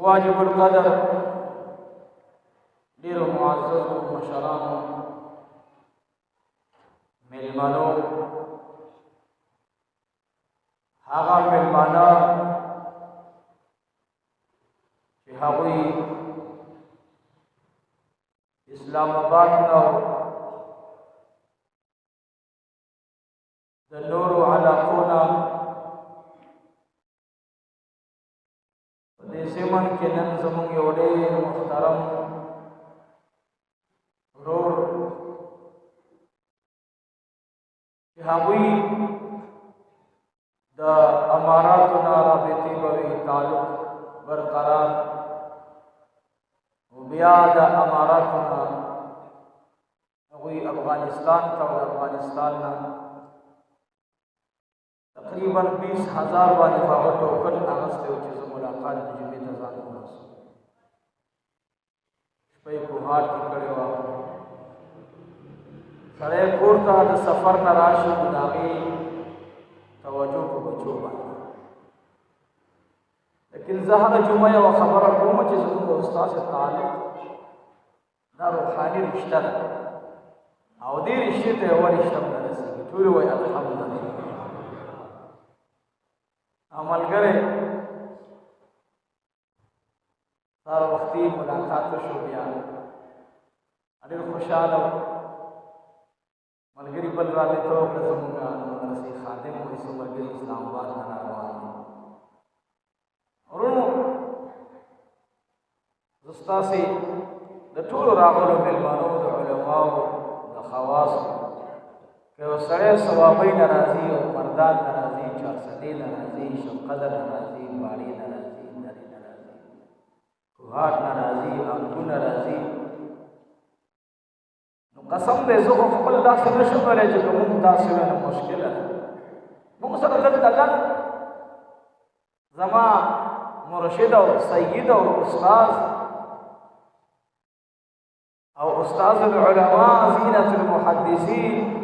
वाजिबुल कदर ډیرو معززو مشرانو میلمنو هغه میلمانه چې هغوی اسلام آباد نه د نورو علاقو نه په دې سیمن کې نن زموږ یو ډېر محترم ورور چې هغوی د اماراتو نه رابطې به تعلق برقرار او بیا د اماراتو نه هغوی افغانستان ته او افغانستان نه تقریبا 20,000 باندې هغه ټوکن اخیستی و چې زه ملاقات د جمعې ته ځان ورسوم شپه یې کوهاټ کې کړې وه سړی کور ته د سفر نه راشي نو د هغې توجه په بچو باندې لیکن زه هغه جمعه یوه خبره کوم چې زموږ د استاد سره تعلق دا روحاني رشته ده او دې رشتې ته یوه رشته هم نه رسېږي ټول وایي الحمدلله ملګری سهار وختي ملاقات وشو بیا ډېر خوشحاله و ملګري بل رابطه وکړه زموږ مدرسې خادم وایي څو ملګري اسلام آباد نه راروان دي ورونو زه ستاسې د ټولو راغلو مېلمنو د علماو د خواصو که یو سړی ثوابۍ نه راځي او مردان نه راځي چارسدې نه راځي شبقدر نه راځي باړې نه راځي درې نه راځي کوهاټ نه راځي انګو نه راځي نو قسم دی زه خو خپل داسې نه شم ویلی چې که مونږ داسې وی نو مشکله ده مونږ سره دلته لږ زما مرشد او سید او استاذ او استاذ العلماء زینة المحدثین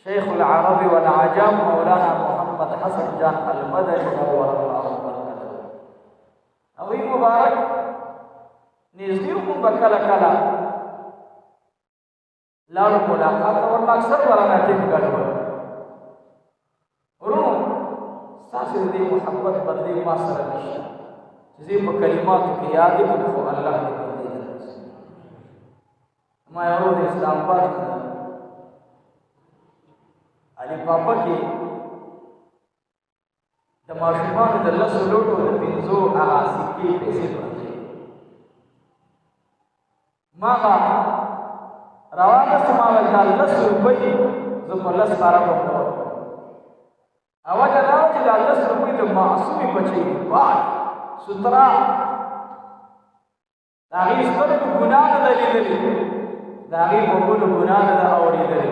شیخ العرب والعجم مولانا محمد حسن جان المدني نور الله مرقده هغوی مبارک نږدې مونږ به کله کله لاړو ملاقات ته ورله اکثر به رانه ټیم ګډوډ ورونو ستاسې د دې محبت بدلې ما سره نشته چې زه په کلماتو کې یاد کړم خو الله دې بدلېدلی ما یو ورځ د اسلام آباد علي پاپا کې د ماشومانو د 10 لوټو د 5 هغه سکې پیسې پرتې ما راوغستم ما ویل دا 10 روپۍ زه په 10 عربو نه ورکوم وجه دا وه چې دا 10 روپۍ د معصومې بچۍ دي پاک سوتره د هغې سترګو ګناه نه ده لیدلې د هغې غوږونو ګناه نه ده اورېدلې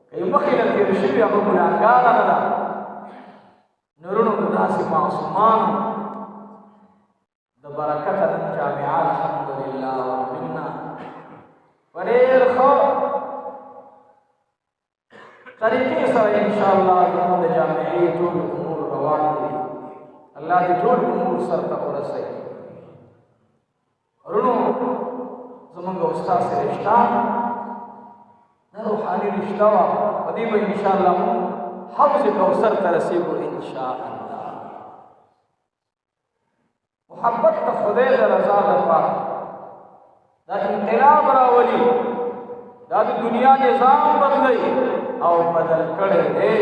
که یې مخکې نه تېر شوي هغه ګناهګاره نه ده نورونو د داسې معصومانو د برکته نن جامعه الحمدلله والمنه په ډېر ښه طریقې سره انشاءالله زموږ د جامعې ټول امور روان دي الله دې ټول امور سرته ورسوي ورونو زموږ استاد سره رشته دا روحاني رشته وه په دې به انشاءالله مونږ حوض کوثر ته رسېږو انشاءالله محبت د خدای د رضا لپاره دا انقلاب راولي دا د دنیا نظام بدلوي او بدل کړی دی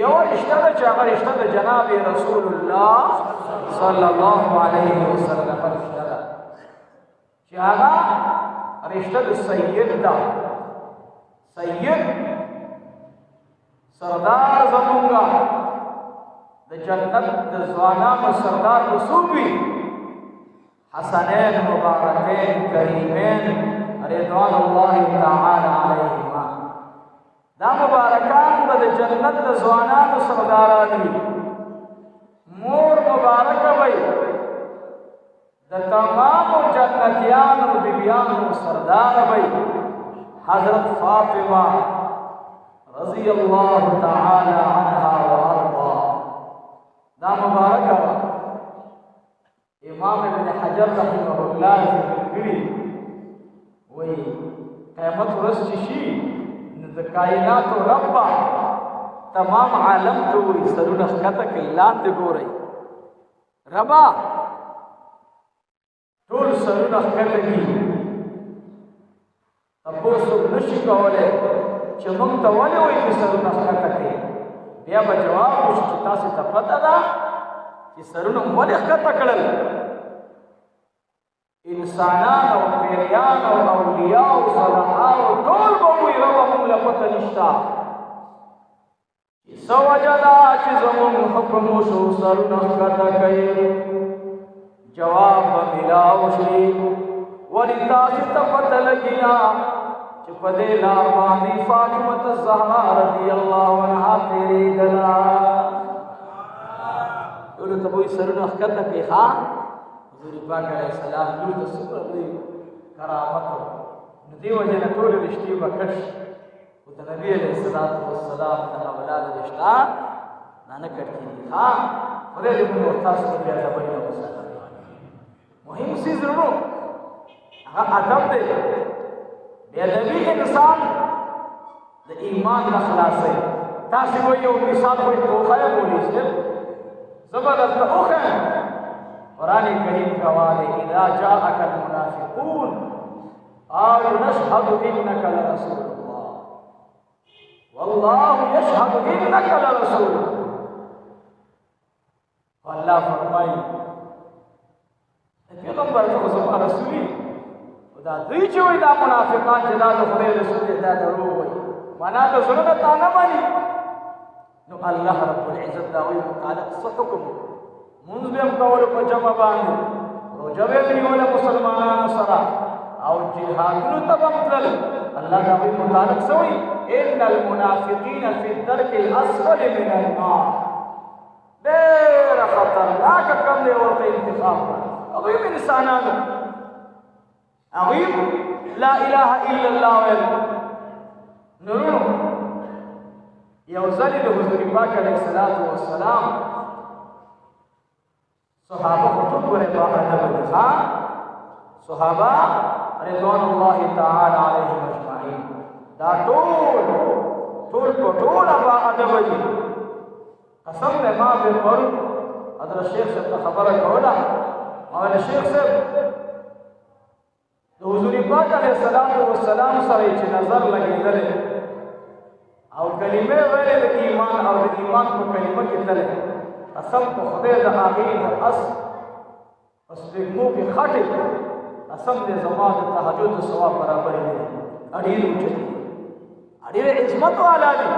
یوه رشته ده چې هغه رشته د جناب رسول الله صلی الله علیه وسلم رشته ده چې هغه رشته د سید ده سید سردار زمونږه د جنت د ځوانانو سردار رسول وي حسنین مبارکین کریمین رضوان الله تعالی علیهما دا مبارکان به د جنت د ځوانانو سرداران وي مور مبارکه وي د تمامو جنتیانو بیبیانو سردار وي حضرت فاطمه رضی الله تعالی عنها وارضا دا مبارکه امام ابن حجر رحمه الله ذکر کړي وایي قیامت ورځ چې شي نو د کائناتو رب تمام عالم ته وایي سرونه ښکته کوي لاندې ګورئ ربا ټول سرونه ښکته کړي تپوس نشي کولی چې موږ ته ولې وایي چې سرونه ښکته کوي بیا به جواب وشي چې تاسې ته پته ده چې سرونه ولې ښکته کړل انسانان او پیریان او اولیاء او صالحان ټول به وایي ربه موږ له پته نشته چې څه وجه ده چې زموږ حکم وشو سرونه ښکته کوي جواب به میلاو شي ولې تاسې ته پته لګي نه چې په دې لار باندې فاطمه الزهرا رضی الله عنها تېرېدله ټولو ته به وایي سرونه ښکته کوي ښه حضور پاک علیه السلام لور ته څومره لوی کرامت و نو دې وجې نه ټولې رشتې به کټ شي خو د نبي علیه السلام د اولاد رشته دا نه کټ کېږي ښه خدای دې موږ تاسو ته بیا ادبۍ نه وساتي مهم څیز ورونو هغه ادب دی بې ادبي انسان د ایمان نه خلاصوي تاسې وایي یو مثال وایي وښیه مولوي صاحب زه به درته وښیم قرآن کریم گواه دے اذا جاءك المنافقون قالوا نشهد انك لرسول الله والله يشهد انك لرسول والله فرمائی پیغمبر کو زما رسولی دا دوی چې وای دا منافقان چې دا د خدای رسول دی دا دروغ وای معنا د زړه ته نه مانی نو الله رب العزت دا وی متعلق څه حکم منځ به هم کولو په جمع باندې روژه به یې نیوله مسلمانانو سره او جهادونو ته به هم تلل الله د هغوی متعلق څه وایي ان المنافقین فی الدرک الاسفل من النار ډېره خطرناکه کم دی ورته انتخاب کړه هغوی هم انسانانو هغوی لا اله الا الله ویل نورونو یو ځلې د حضور پاک علیه السلام صحابہ خطب کرے باقاعدہ بدخا صحابہ رضوان اللہ تعالی علیہم اجمعین دا ټول ابا ادب دي قسم دې ما به پر حضرت شیخ صاحب خبره کوله مولانا شیخ صاحب د حضور پاک علیه السلام سره چې نظر لګېدل او کلمه ویلې د ایمان او د ایمان په کلمه کې تلل قسم په خدای د هغې د اس په سپېږمو کې خټې قسم دې زما د تهجد د ثواب برابرې نه دي ډېر اوچت دي ډېر عظمت والا دي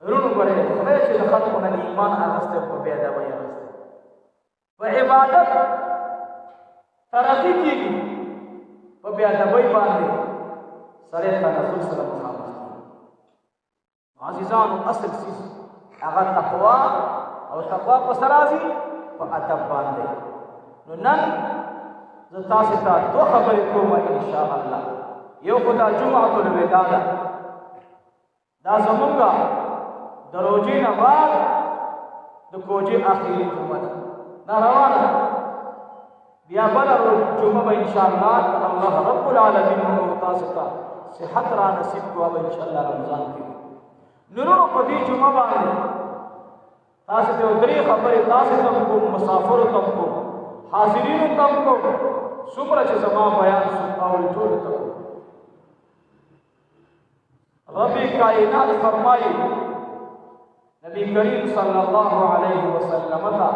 ورونو ګورئ خدای چې د خلکو نه ایمان اخیستی په بې ادبۍ اخیستی په عبادت ترقي کېږي په بې ادبۍ باندې سړی تنزل سره مخامخ کېږي عزیزانو اصل څیز هغه تقوا او تقوا په سر راځي په ادب باندې نو نن زه تاسو ته دوه خبرې کوم ان شاء الله یو خو دا جمعه الوداع ده دا زمونږ د روژې نه بعد د کوجې اخري جمعه ده دا روانه بیا بله جمعه به ان شاء الله الله رب العالمین موږ تاسو ته صحت را نصیب کوه به ان شاء الله رمضان کې نورونو په دې جمعه باندې تاسو ته درې خبرې تاسو ته کوم مسافرو ته کوم حاضرینو ته کوم څومره چې زما بیان او ټول ته رب کائنات فرمایي نبی کریم صلی الله علیه وسلم ته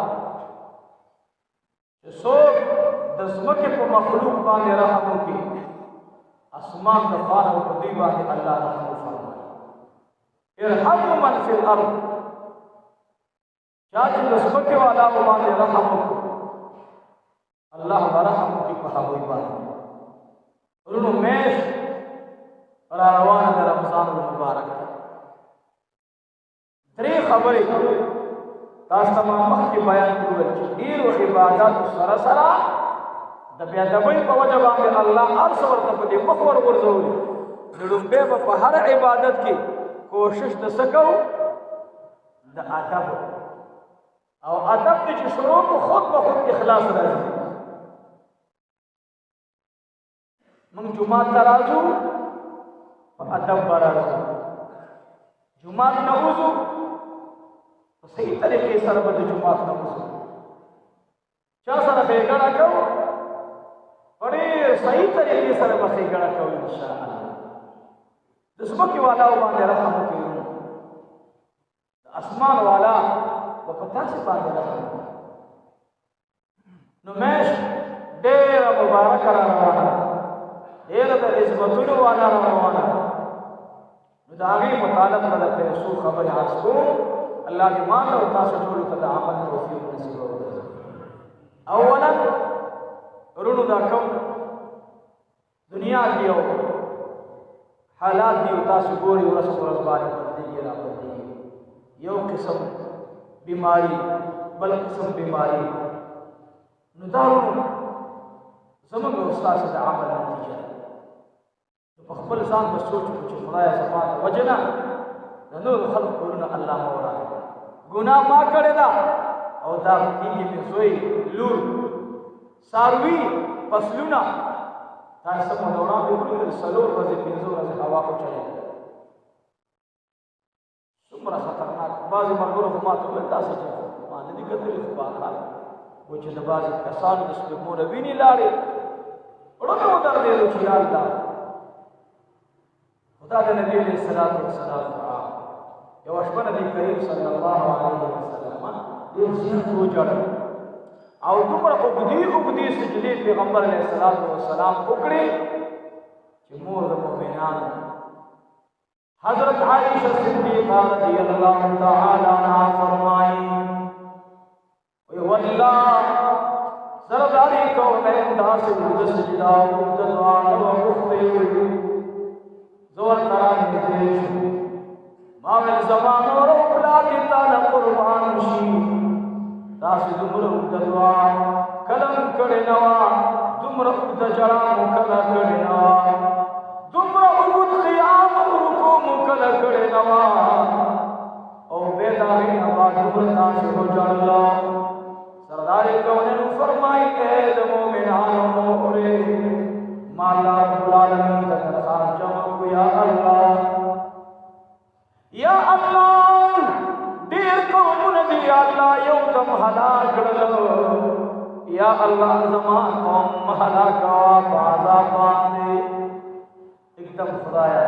چې څوک د ځمکې په مخلوق باندې رحم وکړي اسمان د فارغ په دوی باندې الله رحم فرمایي ارحموا من فی الارض چا چې د ځمکې والاو باندې رحم وکړو الله به رحم وکړي په هغوی باندې ورونو میاشت را روانه د رمضان المبارک ده درې خبرې تاسو ته ما مخکې بیان کړل چې ډېرو عباداتو سره سره د بې ادبۍ په وجه باندې الله هر څه ورته په دې مخ ورغورځولي نو لومبی به په هر عبادت کې کوشش د څه کوو د ادب ادب دې چې شروع کو خود به خود اخلاص راځي. موږ جمعه ته راځو په ادب به راځو، جمعه نه وځو په صحیح طریقې سره به د جمعه نه وځو. چا سره ښېګڼه کوو په ډېر صحیح طریقې سره به ښېګڼه کوو انشاءالله. د ځمکې والاو باندې رحم وکړو، د اسمان والا به په تاسې باندې رحم وکړي. نو میاشت ډېره مبارکه را روانه ده، ډېره د عزتونو والا را روانه ده. نو د هغې متعلق به درته یو څو خبرې عرض کوم. الله دې ما ته او تاسو ټولو ته د عمل توفیق نصیب وکړي. اولا ورونو دا کوم دنیا کې یو حالات دي او تاسو ګورئ ورځ په ورځ باندې بدلېږي را بدلېږي. یو قسم بیماری بل قسم بیماری. نو دا ورونو زموږ او ستاسو د عمل نتیجه ده. نو په خپل ځان به سوچ وکړو چې خدایه زما د وجه نه د نورو خلکو کورونه الله مه ورانوي. ګناه ما کړې ده او دا کېږي مې زوی لور څاروي فصلونه تاسو په وړاندې ولیدل 4 ورځې 5 ورځې هوا وچلېده. څومره خطرناک. بعضې ملګرو خو ما ته وویل داسې چې ما نه دي کتلي خو باکال و چې د بعضې کسانو د سپېږمو نه وینې لاړې زړه مې ودردېدو چې یا الله خدا د نبي علیه السلام دعا. یوه شپه نبي کریم صلی الله علیه وسلم ډېر زیات وژړل او دومره اوږدې سجدې پیغمبر علیه السلام وکړې چې مور د مؤمنانو حضرت عائشہ صدیقہ رضی اللہ تعالی عنہا فرمائی والله سرداری کونین داس اوږده سجده اوږده دعا نه وغوښتې زور کرانې تېر شو. ما ویل زما مور او پلار دې تا نه قربان شي. تاسې دومره اوږده دعا کله مو کړې نه وه، دومره اوږده ژړا مو کله کړې نه وه، دومره اوږد قیام او رکوع مو کله کړې نه وه او بې د هغې نه بعد دومره تاسې وژړله. سردار کونین فرمایي اے د مؤمنانو مورې ما الله رب العالمین ته درخواست جمع کړو یا الله یا الله ډېر قومونه دي یا الله یو دم هلاک کړل. یا الله زما قوم مه هلاکوه په عذاب باندې. एकदम خدایا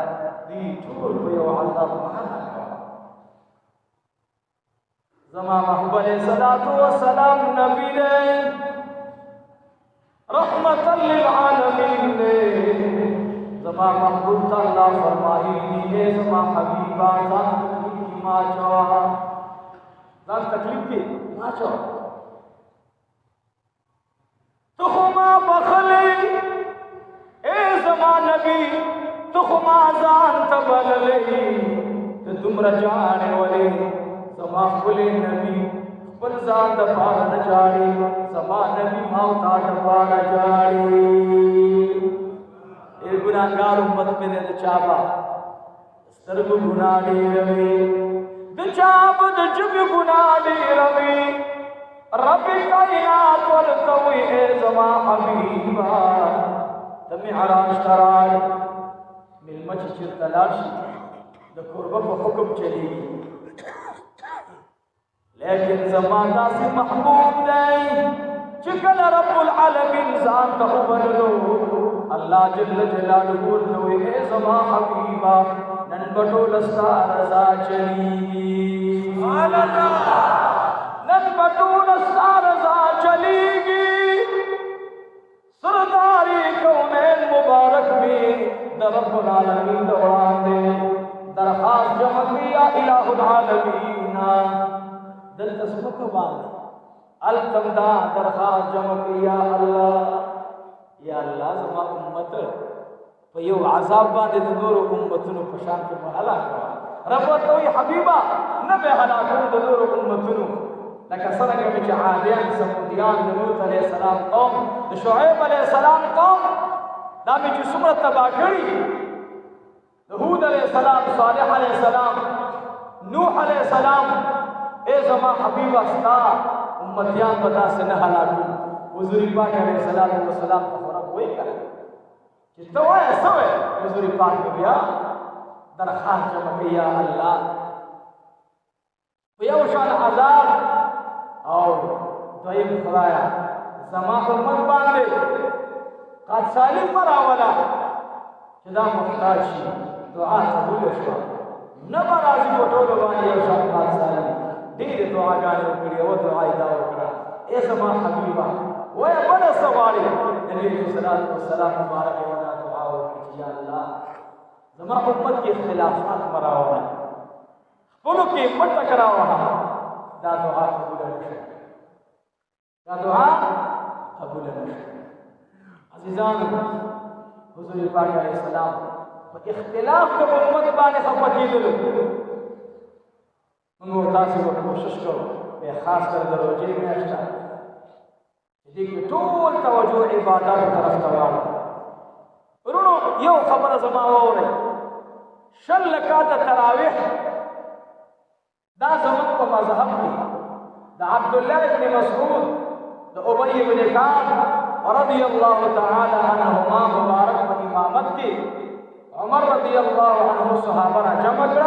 دې ټول په یو عذاب مه هلاکوه. زما محبوب علیہ الصلوۃ والسلام نبی دے رحمت للعالمین دے. زما محبوب تا اللہ فرمائی دیئے زما حبیبا ځان تکلیف کی ما چوا، ځان تکلیف کی ما چوا. تو خما بخلی اے زما نبی تو خما ځان تبللی تو تم رجانے والے زما خپل نبی خپل ځان د پاره نه جاړي. زما نبی ما او تا د پاره جاړي. ای ګناهګار امت مې د چا با سترګو ګناه ډېروي، د چا به د ژبې ګناه ډېروي. رب کائنات ورته وایي ای زما حبیبا ته معراج ته راړې. مېلمه چې چېرته لاړ شي د کوربه په حکم چلېږي، لیکن زمان داسی محبوب نہیں چکل رب العالمین ذات تقبلو. اللہ جل جلالہ بولتوئے اے زمان حبیبا نن بٹو لستا رضا چلیگی، نن بٹو لستا رضا چلیگی. سرداری کونین مبارک میں در رب العالمین دوران دے درخواست جمع کیا الہ العالمین دلته ځمکه باندې التم دا درخواست جمع کړي یا الله زما امت په یو عذاب باندې د نورو امتونو په شان کې مه هلاک کړه. رب ورته وایي حبیبه نه به هلاکوم د نورو امتونو لکه څرنګه مې چې عادیان سمودیان د لوط علیه السلام قوم د شعیب علیه السلام قوم دا مې چې څومره تباه کړي، د هود علیه السلام، صالح علیه السلام، نوح علیه السلام. اے زما حبیب استا उम्मतियान बता से न हलाकू हुजूर पाक अलैहिस्सलातु वस्सलाम का फरक वही करे जितना वो ऐसा है हुजूर पाक ने गया दरखास्त जमा किया अल्लाह भैया उशान आजाद और द्वयम खुदाया जमा उम्मत बांधे काद सालिम मरावला जदा मुहताज दुआ कबूल शो न बराजी कोटो बानी उशान काद सालिम दीद दुआ गाने उकड़ी वो दुआ इदा उकड़ा ए जमा हबीबा वो बड़ा सवारी नबी सल्लल्लाहु अलैहि वसल्लम मुबारक वदा दुआ या अल्लाह जमा उम्मत के इख्तिलाफात मरावला बोलो के मत टकरावा दा दुआ कबूल नशे दा दुआ कबूल नशे अजीजान हुजूर पाक अलैहि सलाम इख्तिलाफ के उम्मत बाने खपकी दिलो मंगो तासी को कोशिश करो पे खास कर दरोजे में अच्छा जी के टोल तवज्जो इबादत तरफ तवाड़ उन्होंने यो खबर जमा हो रहे शल लकात तरावीह दा जमन को मजहब की दा अब्दुल्लाह इब्न मसऊद दा उबय इब्न काब रदियल्लाहु तआला अन्हुमा मुबारक बन इमामत की उमर रदियल्लाहु अन्हु सहाबा जमा कर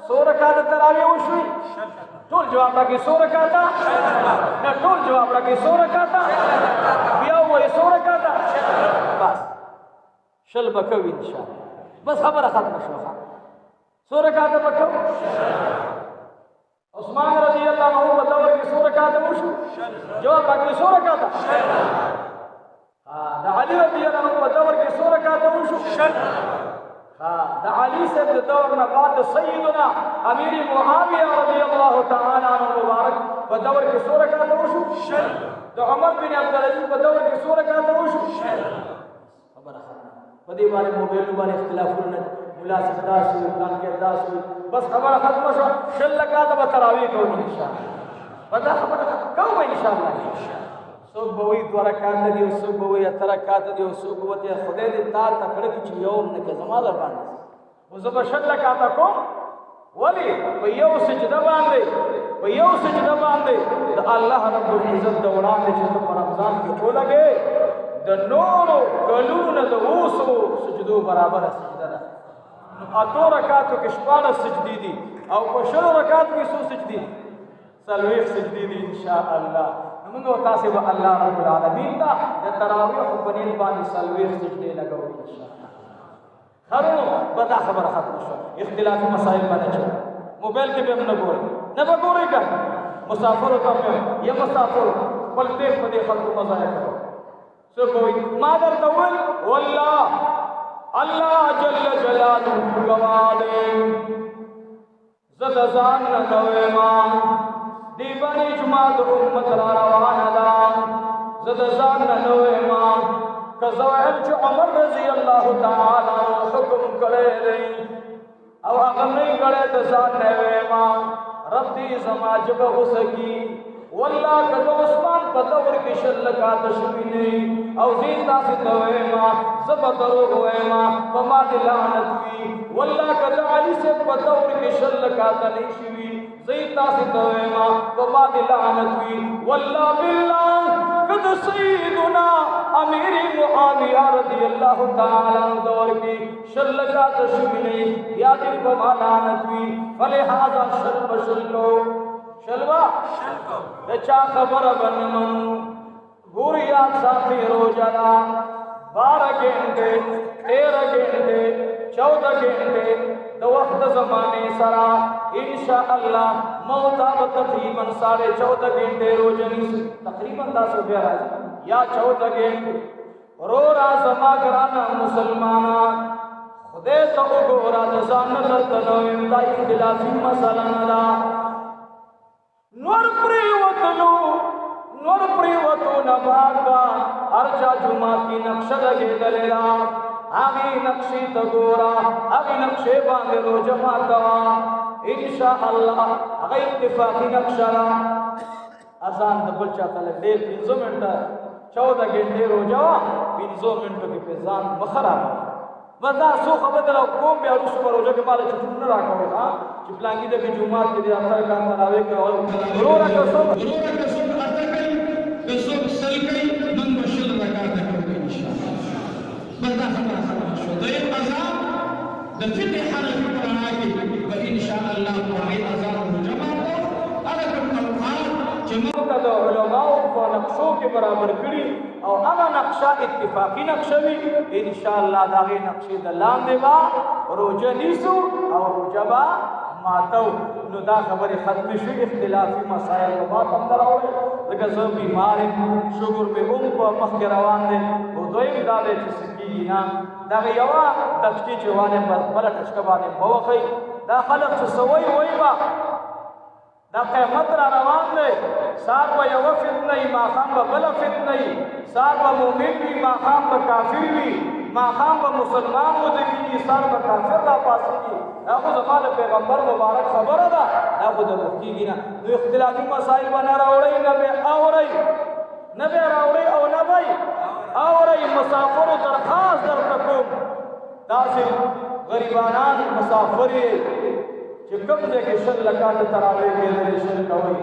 100 रकात तरावीह हुई टोल जवाब लगी 100 रकात ना टोल जवाब लगी 100 रकात बिया वो 100 रकात बस शल बकव इंशाअल्लाह बस खबर खत्म शोखा 100 रकात बकव उस्मान रज़ियल्लाहु अन्हु बतौर की 100 रकात मुशु जवाब लगी 100 रकात हां दा अली रज़ियल्लाहु अन्हु बतौर की 100 रकात मुशु हां दा अली से दौर ना बाद सय्यदना अमीर मुआविया रज़ियल्लाहु तआला अन्हु मुबारक बतौर की 100 रकात मुशु दा उमर बिन अब्दुल अजीज बतौर की 100 रकात मुशु खबर बदी बारे मोबाइल बारे इख्तिलाफ ने मुलासिब दास कान के दास बस खबर खत्म शो शल लकात तरावीह को इंशाअल्लाह बदा खबर कब इंशाअल्लाह सो बोई द्वारा कात दियो सो बोई अतरा कात दियो सो बोते खुदे दे ता तकड़ की यौम ने के जमाल बांध वो जब शल लकात को वली भैया सजदा बांधे भैया सजदा बांधे तो अल्लाह रब्बुल इज्जत दौड़ा ने जो रमजान के को लगे द नूरो कलून द वसो सजदो बराबर सजदा अतो रकात के शपाल सजदी दी और पशल रकात की सो सजदी सलवे सजदी दी इंशाअल्लाह मंगो तासे व अल्लाह रब्बुल आलमीन ता द तरावीह बनीन बानी सलवे सजदे लगो इंशाअल्लाह खरो बता खबर खत्म शो इख्तिलाफ मसाइल बने छ मोबाइल के पे न गोरे कर मुसाफिर का पे ये मुसाफिर पलटे पदे खल्क मजाया करो सो कोई मादर तवल वल्लाह अल्लाह जल्ल जलालुहु गवादे ज़दज़ान नवे मां दीवानी जुमात उम्मत रवाना दा ज़दज़ान नवे मां कज़वाइल जो उमर रज़ी अल्लाह तआला हुक्म करे रही अब अगर नहीं करे तो ज़ान नवे मां रब्दी समाज को सकी वल्लाह कदो उस्मान पतवर की शल का तशबी नहीं औ जीता से तवे मां सबतरो होए मां पमा दिलानत हुई वल्लाह कदो अली से पतवर की शल का तनीशवी जीता से तवे मां पमा दिलानत हुई वल्लाह बिल्लाह कद सय्यदुना अमीर मुआविया रज़ियल्लाहु तआला दौर की शल का तशबी नहीं या दिन पमा लानत हुई फलिहाजा शल बशलो शलवा चा खबर बन मनु गुरिया साथी रोजाना 12 घंटे 13 घंटे 14 घंटे तो वक्त जमाने सरा इंशाअल्लाह मौत अब तकरीबन 14.5 घंटे रोजनी तकरीबन 10 या 14 घंटे रोरा जमा कराना मुसलमाना खुदे तो गोरा दसान दर्तनो इंदा इख्तिलाफी मसला नदा नूर प्रियवतो नबागा अर्जा जुमा की नक्शा लगे दलेरा आगे नक्शे तगोरा आगे नक्शे बांधे रो जमा तवा इंशाअल्लाह आगे इत्तिफाकी नक्शा आसान दबल चाहता ले 3 मिनट 14 घंटे रो जावा 3 मिनट के पेजान मखरा वदा सो खबर लो कोम बे अरुस पर रोजा के माले छुट न राखो हां चिपलांगी दे जुमात के अंतर का तरावे के और रो रखो सो فقه حنفي پڑھنا ہے کہ انشاءاللہ پڑھائی آزاد جمع کو اگر کوم اوقات جمع د علماء په نقشو کې برابر کړي او هغه نقشه اتفاقی نقشه وي ان شاء الله دا غي نقشې د لاندې با روزه نیسو او روزه با ماتو نو دا خبره ختم شي اختلافي مسائل په ما هم دراوړي لکه زه بیمار شوګر مې هم په مخ کې روان دي او دویم دا دی چې سکیږي نه دا یو تشکی چوانه پر بل ټشک باندې موخی دا خلق چې سوي وای با دا قیامت را روان دی سار به یو فتنه ما خام به بل فتنه سار به مؤمن وي ما خام به کافر وي ما خام به مسلمان و دي سار به کافر را پاسيږي دا خو زموږ پیغمبر مبارک خبره ده دا خو د کیږي نه نو اختلافي مسائل باندې راوړی نه به اوري نه به راوړی او نه به اوري مسافر درخواست درته کوم داسې غریبانان مسافر چې کوم ځای کې شل رکعات تراویح کېدلی شل کوي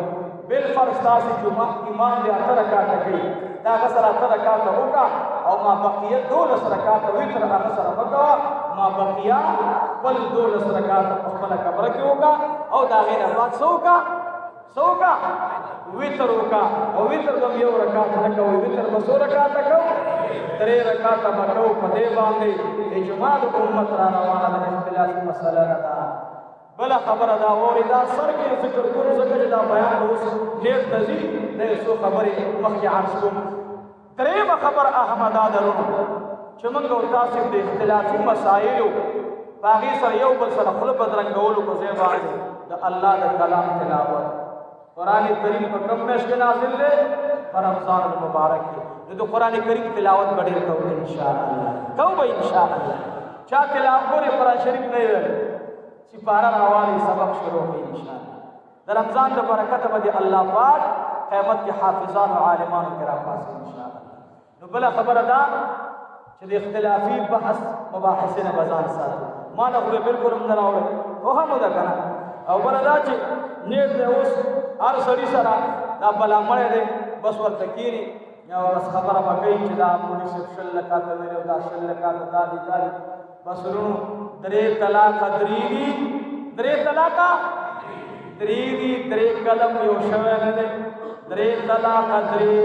بالفرض تاسې جمعه امام دې اته رکعاته کوي دا هغه سره اته رکعاته وکړه او ما بقیه 12 رکعاته وتر هغه سره وکړه ما بقیه خپل 12 رکعاته په خپله کمره کې وکړه او د هغې نه بعد څه وکړه وتر وکړه او وتر به یو رکعت نه کوي وتر به څو رکعاته کوو 3 رکعاته به کوو په دې باندې اجماع د امت را روانه ده اختلافي مسله نه ده بلا خبره دا ووري دا سر کې ذکر کوو ځکه چې دا بیان اوس ډېر ته ځي دا یو څو خبرې مخکې عرض کوم درېیمه خبر احمد دا درونو چې موږ او تاسو د اختلافي مسایلو په هغې سره یو بل سره خوله بدرنګولو په ځای باندې د الله د کلام تلاوت قرآن کریم په کوم میاشت کې نازل دی په رمضان المبارک کې نو د قرآن کریم تلاوت به ډېر کوو انشاءالله کوو به انشاءالله چا تلاوت ګورې قرآن شریف نه ویل سپاره راوالي سبق شروع کړي ان شاء الله د رمضان د برکت باندې الله پاک قیامت کې حافظان او عالمان کې راپاسي ان شاء الله نو بل خبره ده چې د اختلافي بحث مباحث نه بزان ساتي ما نه خو بالکل هم نه راوړل خو هم ده کنه او بل دا چې نیت د اوس هر سړي سره دا بلا مړی دی بس ورته کېني یا بس خبره به کوي چې دا مولي صاحب شل رکعاته ویلي او دا شل رکعاته دا دي دا دي بس ورونو 3 طلاقه درې طلاقه درې قلم یو شوی نه دی 3 طلاقه درې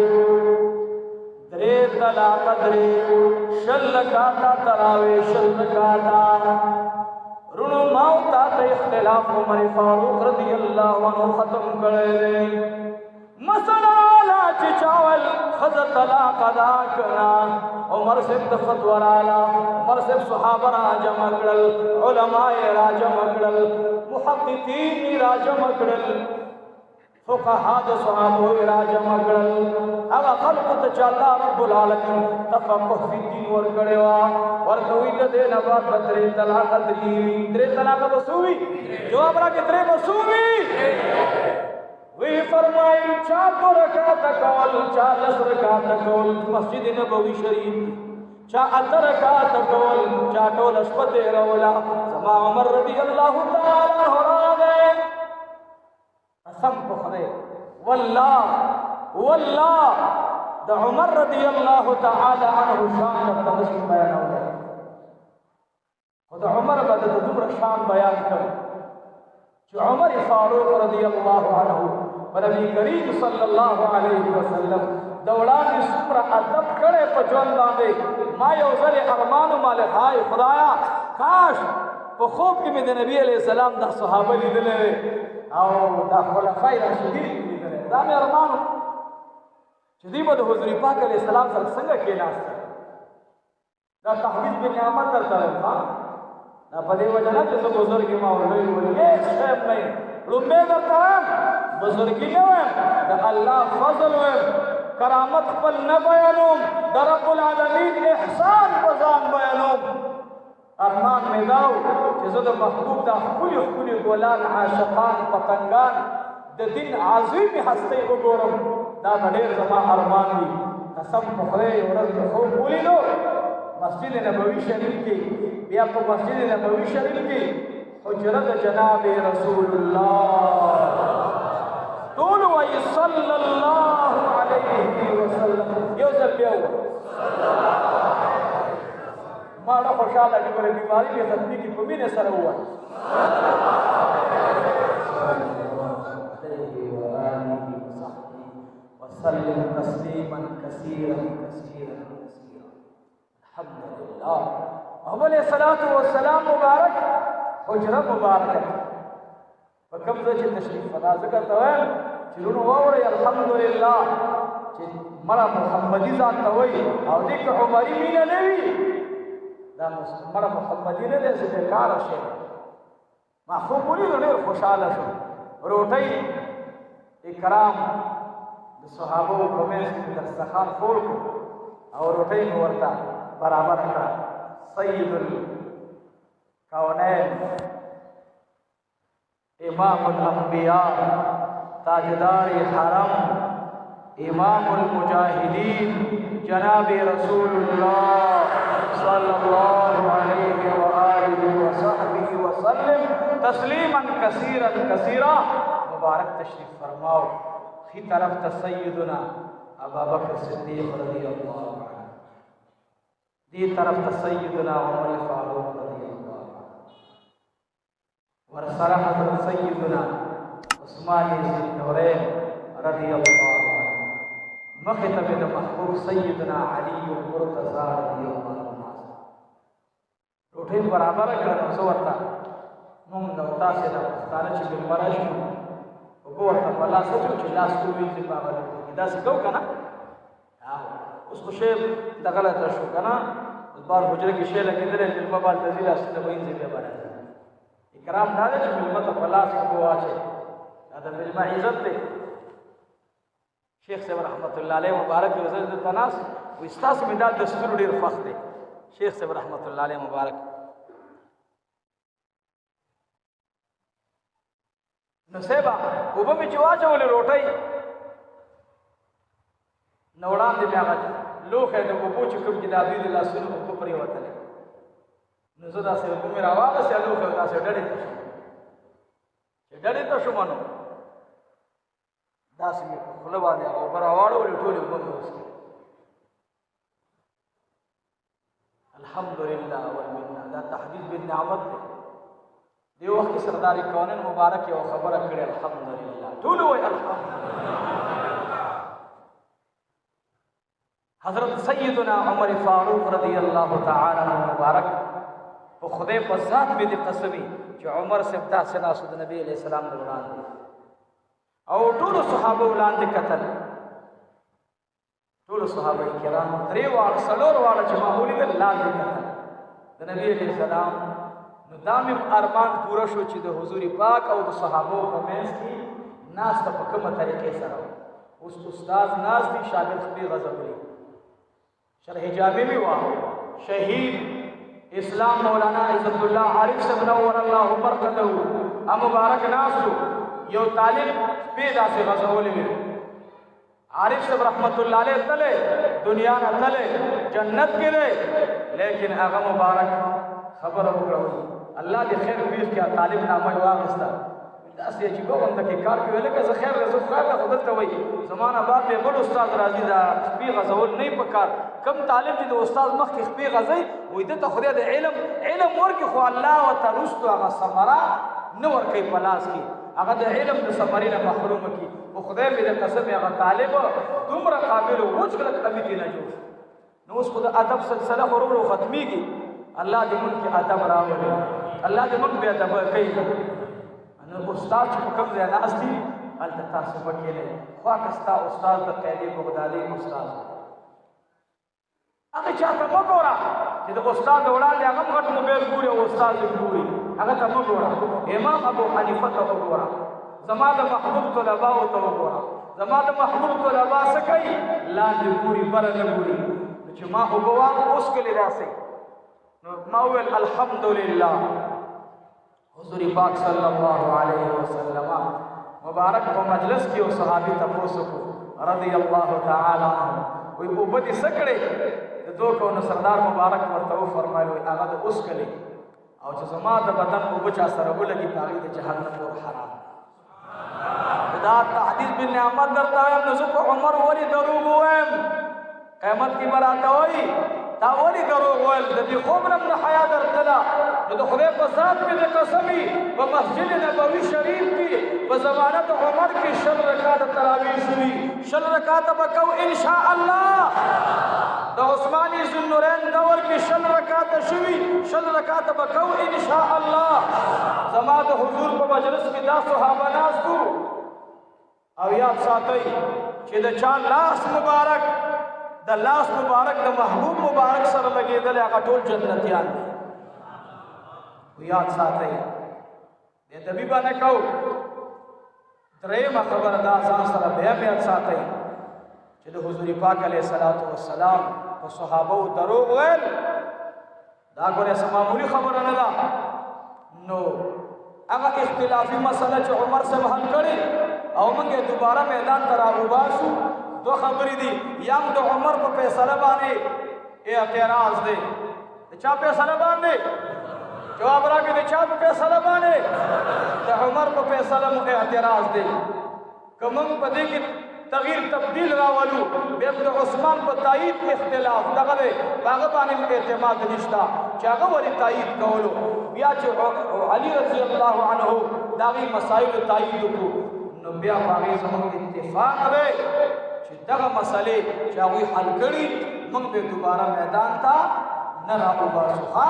شل رکعاته تراویح شل رکعاته رونو ماو تا ته اختلاف عمر فاروق رضی الله عنه ختم کړی دی مسله لا چې چاول خزه طلاق ادا کړه عمر صاحب د فتوا رااله عمر صاحب صحابه را جمع کړل علما یې را جمع کړل محققین یې را جمع کړل فقها د صحابه یې را جمع کړل هغه خلقو ته چې الله رب العالمین تفقه فی الدین ورکړی وه ورته وي د دې نه بعد به 3 طلاقه درې طلاقه به څو وي جواب راکړې 3 به څو وي وی فرمائی 4 رکعاته کول 10 رکعاته کول مسجد نبوي شریف چا 8 رکعاته کول چا ټول شپه تېروله زما عمر رضی الله تعالی عنه راغی قسم په خدای والله د عمر رضی الله تعالی عنه شان د رسول بیانوله خو د عمر به د دومره شان بیان کړ چې عمر فاروق رضی الله عنه نبی کریم صلی الله علیه وسلم د وړاندې څومره ادب کړی په ژوند باندې ما یو ځل ارمان مال هاي خدایا کاش په خوب کې مې د نبی علیه السلام د صحابه لیدلی او د خلفای راشدین لیدلی دا مې ارمان چې دوی به د حضور پاک علیه السلام سره څنګه کېناستل دا تحویز بن نعمت درته وایم دا په دې وجه نه چې زه بزرګ یم او لوی یم هېڅ شی نه یم لومبۍ درته وایم بزرګي نه وایم د الله فضل وایم کرامت خپل نه بیانوم د رب العالمین احسان په ځان بیانوم ارمان مې دا و چې زه د محبوب دا ښکلي ګلان عاشقان پتنګان د دین عظیمې هستۍ وګورم دا به ډېر زما ارمان وي قسم په خدای یو ورځ مې خوب ولیدو مسجد نبوي شریف کې بیا په مسجد نبوي شریف کې حجره د جناب رسول الله ټول وایي صلی الله علیه وسلم یو ځل بیا ووایه ما ډېره خوشاله دي ګوره بیماری به ختمي کی په مینه سره وایي وسلم تسليما كثيرا كثيرا كثيرا الحمد لله محمد علیہ الصلوۃ والسلام مبارک حجره مبارکه په کوم ځای چې تشریف فرما ذکر ته وایم چې نو ووري الحمد لله چې مړه محمدي ذات ته وایي او دې کې عمري مینه نه وي دا مړه محمدي نه دې څه کار شي ما خو پوری ډېر خوشاله شو روټي اکرام د صحابه په منځ کې دسترخوان خور کو او روټي نو ورته برابر کړه سید الکونین امام الانبیاء تاجدار حرم امام المجاهدین جناب رسول الله صلی الله علیه و آله و صحبه وسلم تسلیما کثیرا کثیرا مبارک تشریف فرماؤ خی طرف تا سیدنا ابا بکر صدیق رضی اللہ عنہ دی طرف تا سیدنا عمر فاروق رضی اللہ عنہ ورسر حضرت سیدنا عثمان ذی النورین رضی اللہ عنہ مخطب دا محبوب سیدنا علی المرتضی رضی اللہ عنہ روٹھیں برابر کرنا سورتا مونږ د تاسو د پښتانه چې بلمره شو وګورته په لاس ته چې لاس کوی چې په هغه کې دا څه کو کنه اوس خو شی د غلطه شو کنه بار حجره کې شی لګیدل چې په بال تزیل استه وایي چې به باندې اکرام دا چې بلمه ته په لاس کو واچي دا د بلمه عزت دی شیخ صاحب رحمت الله علیه مبارک وزیر د تناس و استاس مداد دستور ډیر فخر دی شیخ صاحب رحمت الله علیه مبارک نو سیبا اوبه می چې واچولې روټۍ نو وړاندې بیا غاچ لوښی د اوبو چې کوم چې د دوی د لاسونو اوبه پرې وتلې نو زه داسې اوبه مې راواغستې لوښی داسې ډډې ته شوم چې ډډې ته شوم نو داسې مې په خوله باندې هغه اوبه راواړولې ټولې اوبه مې وڅښلې الحمدلله والمنه دا تحدید بالنعمت دی دی وخت کې سردار کونین مبارک یو خبره کړې الحمدلله ټول وای الحمدلله حضرت سیدنا عمر فاروق رضی الله تعالی عنہ مبارک په خدای په ذات به دي قسمی چې عمر سبتا سنا سود نبی علیہ السلام د وړاندې او ټول صحابه وړاندې کتل ټول صحابه کرام درې واړه څلور واړه چې معمولی د لاندې کتل د نبی علیہ السلام نو دامم ارمان پورا شو چې د حضور پاک او د صحابه په منځ کې ناس ته په کومه طریقې سره اوس استاد ناس دي شاګرد خپل غزبري شرح جامع می وا شهید اسلام مولانا عزت الله عارف صاحب نور الله برکته ا مبارک ناسو یو طالب پیدا سے غزولې عارف صاحب رحمت الله علیه تله دنیا نه تله جنت کې ده لیکن هغه مبارک خبر وکړو الله دې خیر پیښ کیا طالب نامه واغستا داسې چې کوم د کار کې ویل کې خیر رزق خیر له خدای ته وایي زمانہ بعد به بل استاد راځي دا خپل غزول نه پکار کم طالب چې د استاد مخ کې خپل غزي وې د ته خدای د علم ورکه خو الله وترستو هغه ثمره نو ورکه پلاس کې هغه د علم د ثمرې نه محروم کی او خدای به د قسم هغه طالب دومره قابل او وجګل کمی کې نه جوړ نو اوس خدای ادب سلسله ورو ختميږي الله دې مونږ کې ادب راوړي الله دې مونږ به ادب کوي نو استاد چې کوم ځای ناس دي هلته تاسو پکې نه خو کستا استاد د قیدی بغدادي استاد هغه چاته وګوره چې د استاد وړاندې هغه غټ موبایل ګوري او استاد ګوري هغه ته وګوره امام ابو حنیفه ته وګوره زما د محبوب طلباء ته وګوره زما د محبوب طلباء سکي لاندې ګوري بر نه ګوري چې ما وګوا اوس کلی راسي ما ویل الحمدلله حضور پاک صلی الله علیه وسلم مبارک په مجلس کې او صحابي تاسو کو رضی الله تعالی عنہ وي په بدی سکړې د دوه نو سردار مبارک ورته فرمایي هغه د اوس کلی او چې زما د بدن په بچا سره ولګي پاغي د جهنم اور حرام دا تحديث بالنعمت درته نو عمر ولی دروغ وایم قیامت کی براته وای دا ولې دروغ ویل د دې خوب نه مې حیا درتله نو د خدای په ذات مې د قسمي په مسجد نبوي شریف کې په زمانه د عمر کې 100 رکعاته تراویح شوي 100 رکعاته به کوو انشاء الله د عثماني ذوالنورین دور کې 100 رکعاته شوي 100 رکعاته به کوو انشاء الله زما د حضور په مجلس کې دا صحابه ناست وو او یاد ساتئ چې د چا لاس مبارک د لاس مبارک د محبوب مبارک سره لګېدلی هغه ټول جنتیان دي یاد ساتئ بې ادبي به نه کوو درېیمه خبره دا ځان سره بیا یاد ساتئ چې د حضور پاک علیه الصلاة والسلام په صحابو دروغ ویل دا ګورې څه معمولي خبره نه ده نو هغه اختلافي مسله چې عمر صاحب حل کړې او موږ یې دوباره میدان ته راوباسو دو خبرې دي یم د عمر په فیصله باندې اعتراض دی د چا فیصله باندې جواب راکړئ د چا په فیصله باندې د عمر په فیصله مو اعتراض دی که موږ په دې کې تغییر تبدیل راولو بیا د عثمان په تایید اختلاف دغه دی په هغه باندې اعتماد نشته چې هغه ولې تایید کولو بیا چې علي رضی الله عنه د هغې مسایلو تایید وکړو نو بیا په هغې زموږ اتفاق دی چې دغه مسلې چې هغوی حل کړي موږ به دوباره میدان ته نه راوباسو ښه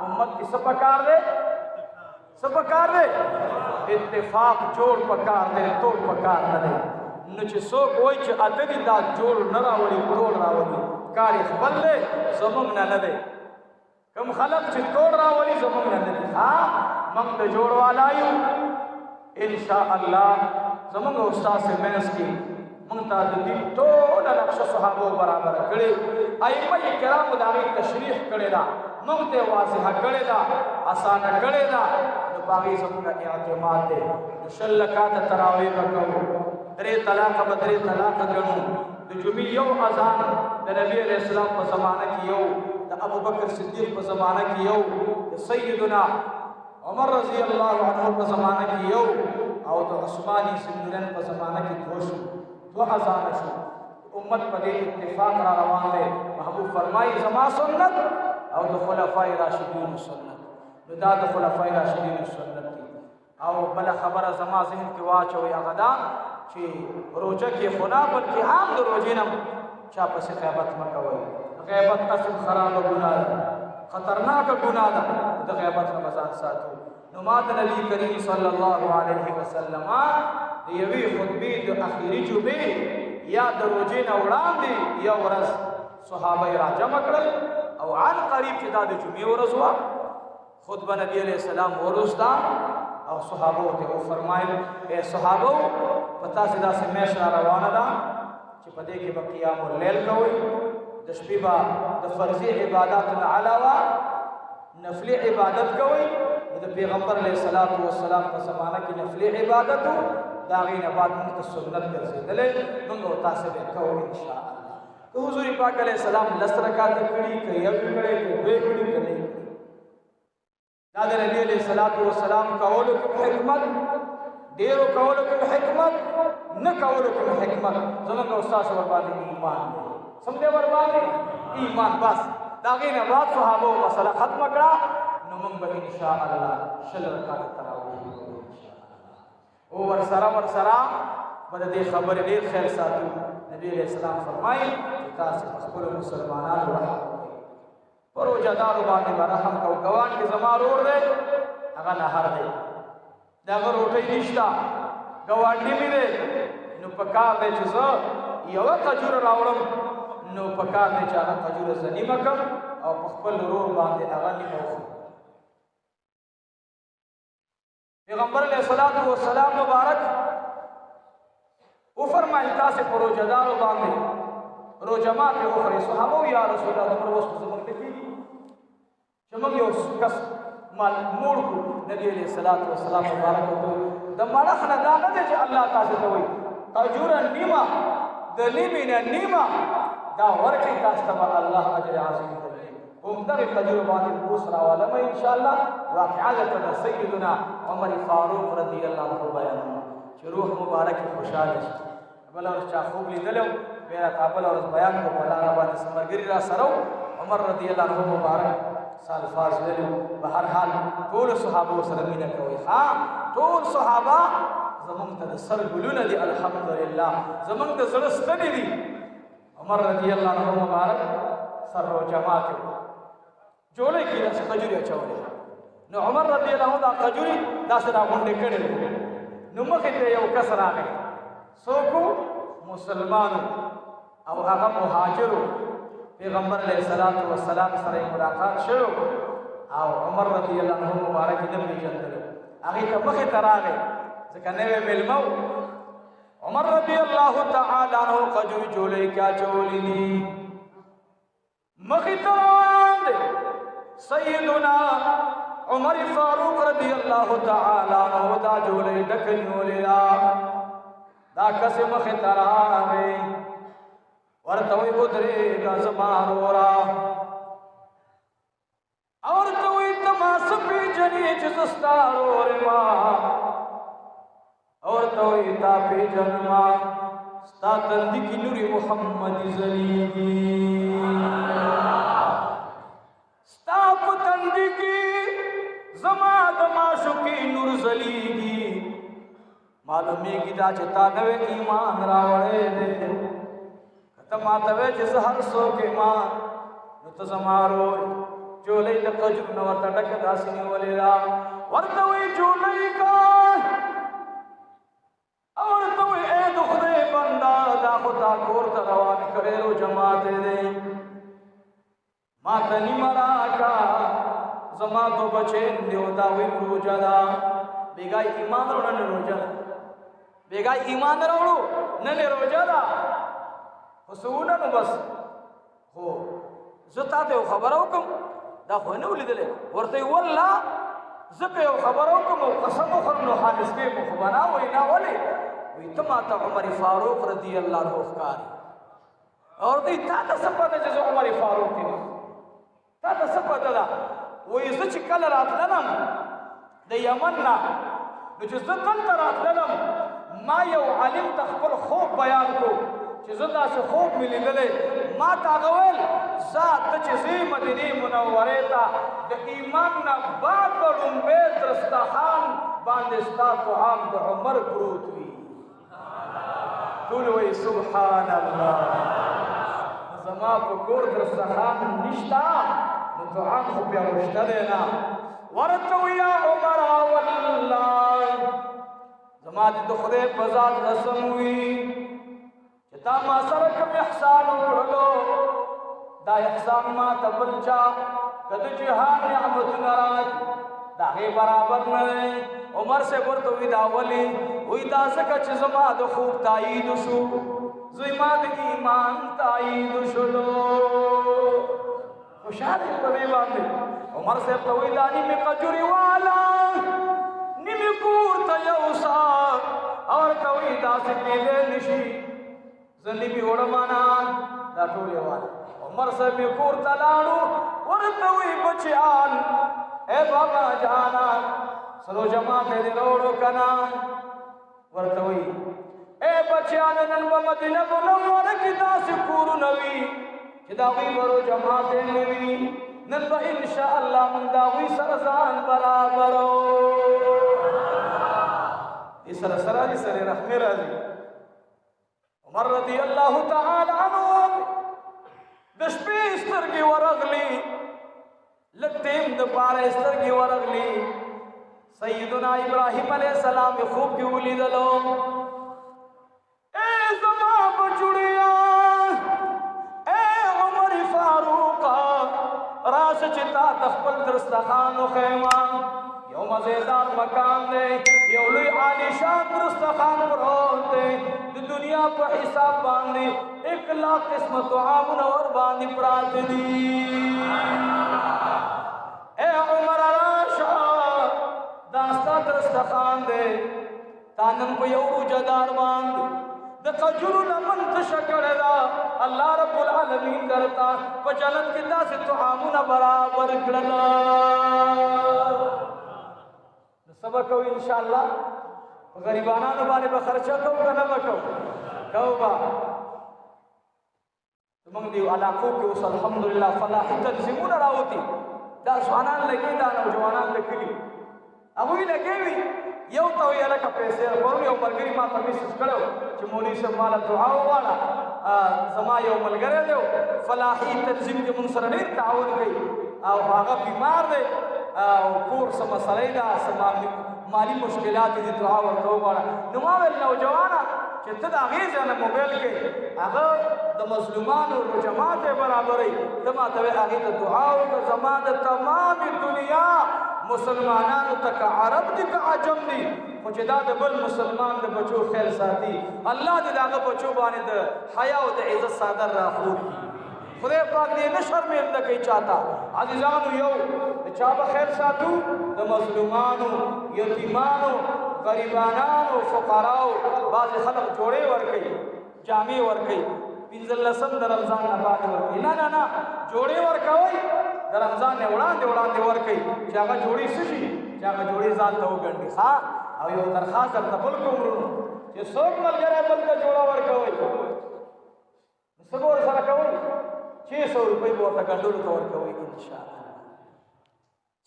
امت کې څه پکار دی څه پکار دی اتفاق جوړ پکار دی ټول پکار نه دی نو چې څوک وایي چې اته دي دا جوړ نه راولي ټول راولي کار یې خپل دی زموږ نه دی کوم خلک چې ټول راولي زموږ نه دی ها موږ د جوړ والا یو انشاء الله زموږ استاد سے منځ کې موږ ته د دې ټول نقشه صحابو برابر کړي ائمه کرامو د هغې تشریح کړې ده موږ ته واضحه کړې ده اسانه کړې ده نو په هغې زموږ اعتماد دی نو 100 رکعاته تراویح به کوو 3 طلاقه به 3 طلاقه ګڼو د جمعې یو اذان د نبي علیه السلام په زمانه کې یو د ابوبکر صدیق په زمانه کې یو د سیدنا عمر رضی الله عنه په زمانه کې یو او د عثماني ذوالنورین په زمانه کې دو اذان شو امت په دې اتفاق را روان دی محبوب فرمایي زما سنت او د خلفای راشدین سنت نو دا د خلفای راشدین سنت دي او بل خبره زما ذهن کې واچوي هغه دا چې روزه کې خنا بلکې عام د روزې نه چا پسې غیبت مه کوئ غیبت اصل خرابه ګناه ده خطرناکه ګناه ده د غیبت نه ځان ساتو نو ما د نبي کریم صلی الله علیه وسلم د یوې خطبې د اخري جمعې یا د روزې نه وړاندې یو ورځ صحابه یې راجمع کړل او عن قریب چې دا د جمعې ورځ وه خطبه نبي علیه السلام ورسته او صحابو ته وفرمایل اے صحابو په تاسې داسې میاشت را روانه ده چې په دې کې به قیام اللیل کوئ د شپې به د فرضي عباداتو نه علاوه نفلي عبادت کوئ د پیغمبر علیه الصلاة والسلام په زمانه کې نفلي عبادت و د هغې نه بعد موږ ته سنت ګرځېدلی موږ او تاسې به کوو انشاءالله که حضور پاک علیه السلام 10 رکعاته کړي که یو یې کړی که دوی کړي که نه یې کړي دا د نبي علیه الصلاة والسلام کولو کې حکمت ډېرو کولو کې حکمت نه کولو کې حکمت زموږ او ستاسو ورباندې ایمان دی سمجھے ورباندې ایمان بس د هغې نه بعد صحابو مسله ختمه کړه نو موږ به انشاءالله 100 رکعاته تراویح کوو او ورسره به د دې خبرې ډېر خیال ساتو نبي علیه السلام فرمایي چې تاسې په خپلو مسلمانانو رحم وکړئ په روژهدارو باندې به رحم کوو ګوان کې زما رور دی هغه نهر دی د هغه روټۍ نشته ګاونډي مې دی نو په کار دی چې زه یوه کجوره راوړم نو په کار دی چې هغه کجوره زه نیمه کړم او په خپل رور باندې هغه نیمه وخورم پیغمبر علیه الصلاة والسلام مبارک وفرمایل تاسې په روژهدارو باندې روژه ماتې وخورئ صحابه یا رسول الله دومره وس خو زموږ نه کېږي چې موږ یو کس مال موړ کړو نبي علیه الصلاة والسلام مبارک ورته وایي د مړه نه دا نه دی چې الله تاسې ته وایي کجوره نیمه د نیمې نه نیمه دا ورکړئ تاسو ته به الله اجر عظیم درکړي همدغې کجورو باندې اوس راولمه انشاءالله واقعه دلته د سیدنا عمر فاروق رضی الله عنه بیانوم چې روح مبارک خوشحاله شي بله ورځ چا خوب لیدلی و بیا راته بله ورځ بیان کړو په لاره باندې څه ملګري را سره و عمر رضی اللہ عنہ مبارک سالفاز ویلو بہرحال طول صحابہ وسلمین کوئی طول صحابہ زمان تا سر گلون دی الحمدللہ زمان تا زرستنی دی عمر رضی اللہ عنہ مبارک سر رو جماعت جولے کی دا قجوری اچھولے نو عمر رضی اللہ عنہ دا قجوری دا سنا گھنڈے کڑے نو مخیطے یو کسر آگئے سوکو مسلمانو او اغا مہاجرو پیغمبر علیہ السلام سره ملاقات شو او عمر رضی اللہ عنہ مبارک نبی جندل اغی تا مخی تراغی ذکر نوے ملمو عمر رضی اللہ تعالی عنہ قجوی جولے کیا چولی دی مخی تراغ دے سیدنا عمر فاروق رضی اللہ تعالی عنہ دا جولے ڈکنیولی دا کسی مخی تراغی ورتوی بدری کا زمارورا اور توی تماس پی جنی چزستارور ما اور توی تا پی جنما ستا تندی کی نوری محمد زلیگی ستا پتندی کی زماد ماشو کی نور زلیگی معلومی کی دا چتا نوے ایمان راوڑے دے تماتوے جس ہر سو کے مان نتزمارو جولے لقجب نورتا ڈک داسنی ولیلا ورتوی جولے کا اور توی اے دخدے بندہ دا خدا کورتا روان کرے رو جماعت دے ماتنی مراکا زماتو بچین دیو داوی رو جدا بیگائی ایمان رو ننے رو جدا بیگائی ایمان رو ننے رو جدا حسونا نو بس ہو زتا تے خبرو کم دا خو نه ولیدلې ورته والله زکه یو خبرو کم او قسم خورم نو حادث کې مخبنا وای نه ولی وی ته ماته عمر فاروق رضی الله عنه ښکاری اور دې تا ته څه پته چې عمر فاروق دی تا ته څه پته ده وای زه چې کله راتلم د یمن نه نو چې زه دلته راتلم ما یو عالم تخپل خوب بیان کو چې زه داسې خوب مې لیدلی ما ته هغه ویل ذات ته چې ځې مدینې منورې ته د ایمان نه بعد به لومبی دسترخوان باندې ستا طعام د عمر پروت وي ټول وایي سبحان الله زما په کور دسترخوان نشته نو طعام خو بیا وشته دی نه ورته وي یا عمر والله زما دې د خدای په ذات قسم وي تا ما سره کوم احسان وکړلو دا احسان ما ته بل چا کله جهان نعمتونه راځي دا هي برابر نه عمر سے ورته وی دا ولی وی دا څنګه چې زما د خوب تایید شو زما د ایمان تایید شلو خوشاله په باندې عمر سے ته وی دا نی می قجری والا نی می کور ته یوسا اور ته وی دا څنګه نشي زنی بھی اوڑمانا دا ٹولے والا عمر سے بھی کور تلانو ورتوی بچیان اے بابا جانا سلو جماعت دے روڑو کنا ورتوی اے بچیان نن بمدینہ منور کی دا سکور نوی چداوی برو جماعت نوی نن با انشاءاللہ من داوی سرزان برابرو اس سرسرہ جی سر رحمی رضی عمر رضی اللہ تعالی عنہ دشپی استرگی ورغلی لگتیم دپارے استرگی ورغلی سیدنا ابراہیم علیہ السلام خوب کی ولی دلو اے زمان بچڑیا اے عمر فاروقا راش چتا تخبل درستخان و خیمان یو مزیدار مکان دے یو لوی عالی شان درستخان پروت دے دنیا پر حساب باندھی 1 لاکھ قسم طعام اور باندھی پرات دی اے عمر راشا داستا درستخان دے تانم کو یو جدار باندھی د قجرو لمن تشکر دا اللہ رب العالمین کرتا پجنت کی دا سے طعامنا برابر کرنا سبقو انشاءاللہ غریبانانو باندې به خرچه کوو که نه به کوو با موږ دی علاقو کې اوس الحمدلله فلاحي تنظیمونه راوتی دا ځوانان لګي دا نوجوانان لګي هغوی لګي وي یو ته ویل لکه پیسې ورکوم یو ملګري ما ته میسج کړی چې مولوي صاحب ماله دعا وغواړه زما یو ملګری دی فلاحي تنظیم کې موږ سره ډېر تعاون کوي او هغه بیمار دی او کور څه مسئلې ده څه مالي مشکلات دي دعا ورته وغواړه نو ما ویل نوجوانه چې ته د هغې ځای نه موبایل کې هغه د مظلومانو جماعت یې برابروي ته ما ته وایې هغې ته دعا وکړه زما د تمامې دنیا مسلمانانو ته که عرب دي که عجم دي خو چې دا د بل مسلمان د بچو خیال ساتي الله دې د هغه بچو باندې د حیا او د عزت صادر راخور کړي خدای پاک دې نه شرمنده کوي چاته عزیزانو یو د چا به خیر ساتو د مظلومانو یتیمانو غریبانانو فقراو بعضې خلک جوړې ورکوي جامې ورکوي 15 د رمضان نه بعد ورکوي نه نه نه جوړې ورکوئ د رمضان نه وړاندې ورکوي چې هغه جوړې څه شي چې هغه جوړې ځان ته وګڼي ښه او یو درخواست درته بل کوم ورونو چې څوک ملګری بل ته جوړه ورکوئ څه به ورسره کوئ 600 روپۍ به ورته ګنډلو ته ورکوئ انشاءالله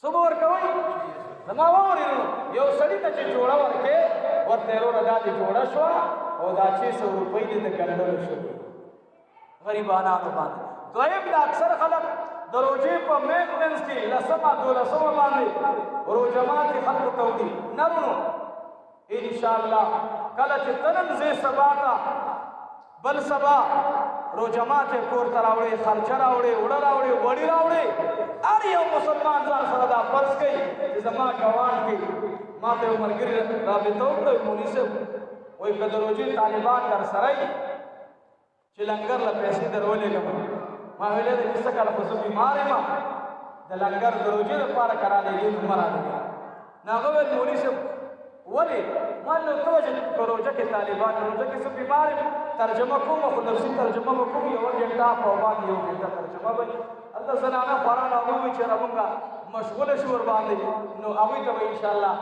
څه به ورکوئ زما واورې ورونو یو سړي ته چې جوړه ورکې ورته یې وروره دا دې جوړه شوه او دا 600 روپۍ دې د ګنډلو شوې غریبانانو باندې دویم د اکثر خلک د روژې په مینټننس کې 10 باندې روژه ماتې خلکو ته وکړي نه ورونو انشاءالله کله چې ته نن ځې سبا ته بل سبا روژه ماتې کور ته راوړې خرچه راوړې اوړه راوړې غوړي راوړې هر یو مسلمان ځان سره دا فرض کوي چې زما ګوان کې ما ته یو ملګري رابطه وکړه مولوي صاحب وایي که د روژې طالبان در سره وي چې لنګر له پیسې در ولېږم ما ویلې ده چې څه کله خو زه بیمار یم د لنګر د روژې لپاره که رالېږې نو مه رالېږه نو هغه ویل مولوي صاحب ولې ما نو ته وایه چې په روژه کې طالبان روژه کې زه بیمار یم ترجمه کوم خو نفسي ترجمه به کوم یوه ګنټه په باندې یو ګنټه ترجمه به هلته زنانه خواران هغوی وایي چې مونږ مشغوله شو ورباندې نو هغوی ته به انشاءالله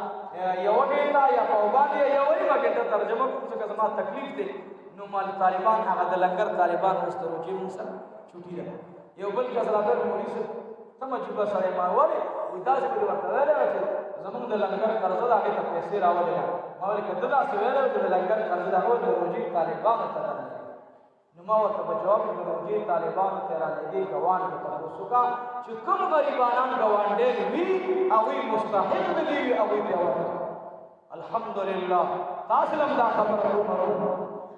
یوه ګنټه یا په باندې یوه نیمه ګنټه ترجمه کوم ځکه زما تکلیف دی نو مال طالبان هغه د لنګر طالبان اوس د روژې مونږ سره چوټي ده یو بل کس راته مولوي صاحب ته عجیبه سړی ما ولې وایي داسې به دې ورته ویلی وه چې زمونږ د لنګر قرضه ده هغې ته پیسې راولې ما ویل که ته داسې ویلی وه چې د لنګر قرضه ده هغه د روژې طالبانو ته نه نو ما ورته په جواب کې د روژې طالبانو ته رالېږې ګوان ته تپوس وکړه چې کوم غریبانان ګاونډیان وي هغوی مستحق د دې وي هغوی ته ورکړه الحمدلله تاسو هم دا خبره وکړو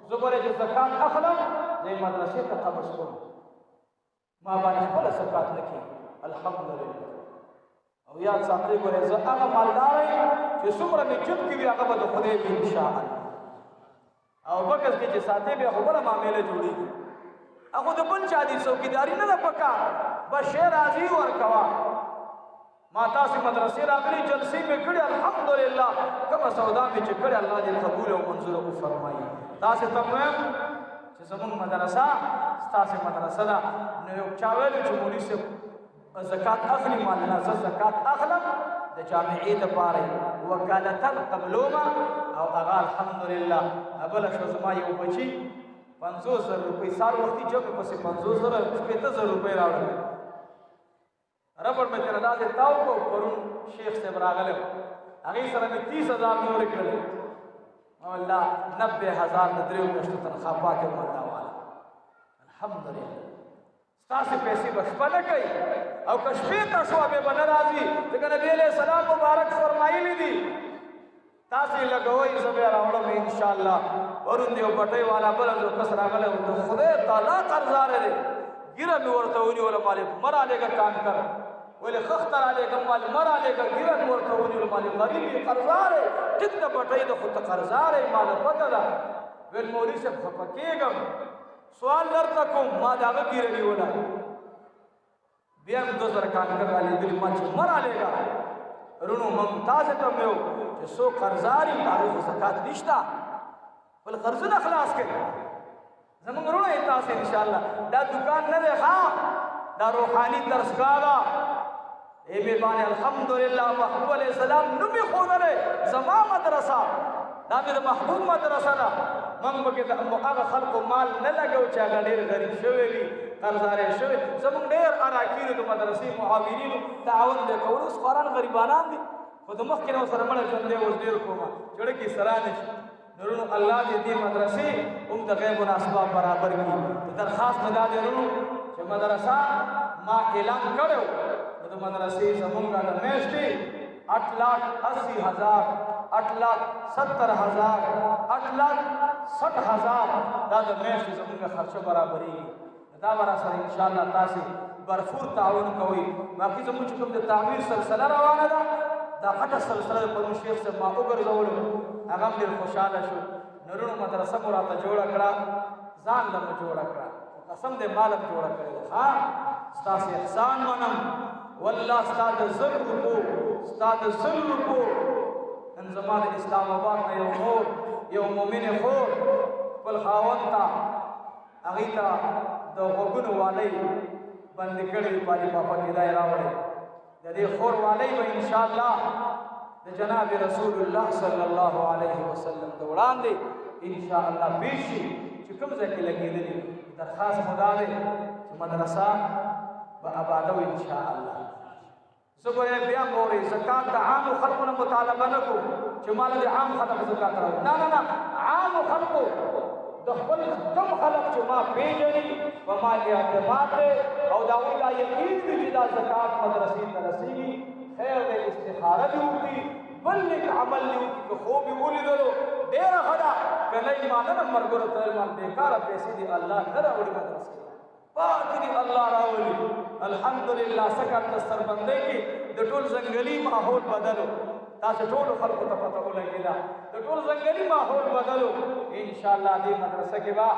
زه ګورې چې زکات اخلم د مدرسې ته قبض کوم ما باندې خپله زکات نه کېږي الحمدلله او یاد ساتئ ګورې زه هغه مالدار یم چې څومره مې جب کې وي هغه به د خدای وي انشاءالله او بکس کې چې ساتې بیا خو بله معامله جوړېږي هغه د بل چا دي څوکیداري نه ده پکار بس شی راځي ورکوه ما تاسې مدرسې راغلي جلسې مې کړې الحمدلله کومه سودا مې چې کړې الله دې قبول او منظور وفرمایي تاسې ته وایم چې زموږ مدرسه ستاسې مدرسه ده نو یو چا ویلو چې مولوي صاحب زکات اخلي مالنه زه زکات اخلم د جامعې دپاره وکالتن قبلومه او هغه الحمدلله بله شوه زما یو بچي 50,000 روپۍ سار وختي جمع پسې 50,000 روپۍ راوړل ربړ مې ترې داسې تاو کړو پرون شیخ صاحب راغلی هغې سره مې 30,000 نورې کړلې ما ویل دا 90,000 د 3 میاشتو تنخوا پاتې وم الله والا الحمدلله ستاسې پیسې به شپه نه کوي او که شپې ته شوه بیا به نه راځي ځکه نبي علیه السلام مبارک فرمایلي دي تاسې لګوئ زه بیا راوړم انشاءالله پرون د یو بټۍ والا بله یو کس راغلی و د خدای تعالی قرضاره دی ګیره مې ورته ونیوله مالې مه رالېږه کانکر ولې خښته رالېږم مالې مه رالېږه ګیره مې ورته ونیوله مالې غریب یې قرضار یې ټیک د بټۍ د خو ته قرضار یې ماله پته ده ویل مولوي صاحب خفه کېږم سوال درته کوم ما د هغه ګیره نیوله بیا هم 2000 کانکر رالېږلي ما چې مه رالېږه رونو موږ تاسې ته مې وو چې څوک قرضار وي هغې خو زکات نشته بل قرضونه خلاص کړي زمونږ وروڼه یې تاسې انشاءالله دا دکان نه دی ښه دا روحاني درسګاه ده ای مې باندې الحمدلله محبوب علیه السلام نوم یې ښودلی زما مدرسه دا مې د محبوب مدرسه ده موږ پکې د هغه خلکو مال نه لګو چې هغه ډېر غریب شوی وي قرضداري شوی زموږ ډېر اراکینو د مدرسې معاونینو تعاون دی کول اوس خوران غریبانان دي خو د مخکې نه ورسره مړه ژوند دی اوس ډېر کومه چړه کې سره نه شي نورونو الله دې مدرسې هم د غیبو اسباب برابر کړي درخواست نه دا دی نورونو چې مدرسه ما اعلان کړو د مدرسې زمونږ د میاشتې 8,80,000 8,70,000 8,60,000 دا د میاشتې زمونږ خرچه برابرېږي دا به راسره انشاءالله تاسې برفور تعاون کوئ باقي زموږ چې کوم د تعمیر سلسله روانه ده دا غټه سلسله د پرون شیخ صاحب ما وګرځولو هغه هم ډېر خوشحاله شو نورونو مدرسه مو راته جوړه کړه ځان له مو جوړه کړه قسم دې مال هم جوړه کړې ده ها ستاسې احسان منم والله ستا د زر روپو ستا د سل روپو نن زما د اسلام آباد نه یو مور یو مؤمنې خور خپل خاوند ته هغې ته د غوږونو والی بندې کړې پالي پاپا کې دا یې راوړی د دې خور والی به انشاءالله د جناب رسول الله صلی الله علیه وسلم د وړاندې انشاءالله پیش شي چې کوم ځای کې لګېدلي درخواست مو دا دی چې مدرسه به آباده وي انشاءالله زه به بیا ګورئ زکات د عامو خلقو نه مطالبه نه کوو چې ماله د عام خلق زکات راوړي نه نه نه عامو خلقو د خپل کم خلق چې ما پیژني په ما اعتماد دی او د هغوی دا یقین وي چې دا زکات مدرسې ته رسېږي خیر دی استخاره دې وکړي بل نیک عمل دې وکړي که خوب یې ولیدلو ډېره ښه ده که نه یې مانه ملګرو ته یې بېکاره پیسې دې الله نه راوړي مدرسې پاکې دې الله راولي الحمدلله سکه دستربندۍ کې د ټول ځنګلي ماحول بدلو تاسو ټولو خلکو ته پته ولګېده د ټول ځنګلي ماحول بدلو انشاءالله دې مدرسه کې به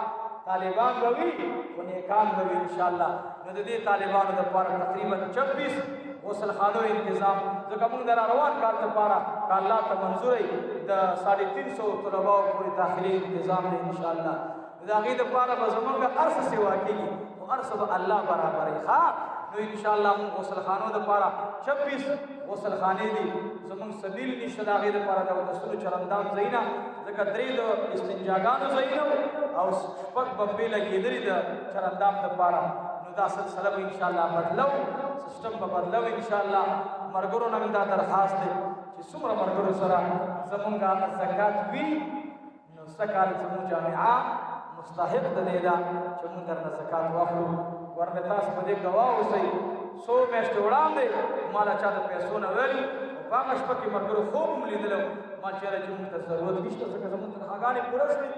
طالبان به وي خو نیکان به وي انشاءالله نو د دې طالبانو دپاره تقریبا 26 غسلخانو انتظام ځکه موږ د راروان کال دپاره که الله ته منظوری د 350 طلباو پورې داخلي انتظام دی انشاءالله د هغې دپاره به زمونږ هر څه سیوا کېږي خو هر څه به الله برابروي ښه نو انشاءالله موږ غسلخانو دپاره 26 غسلخانې دي زمونږ سبیل نشته د هغې دپاره د اودسونو چرندام ځایونه ځکه 3 د استنجاګانو ځایونه او 6 بمبې لګېدلي د چرندام دپاره نو دا سلسله به انشاءالله بدلو سیسټم به بدلو انشاءالله ملګرو نه مې دا درخواست دی چې څومره ملګرو سره زمونږ زکات وي نو سکال زمونږ جامعه مستحق د دې ده چې موږ درنه زکات واخلو ورنه تاسو په دې ګواه اوسئ څو میاشتې وړاندې ما له چا د پیسو نه ویل او په هغه شپه کې ملګرو خوب هم لیدلی ما چېرې چې موږ ته ضرورت نشته ځکه زموږ تنخواګانې پوره شوې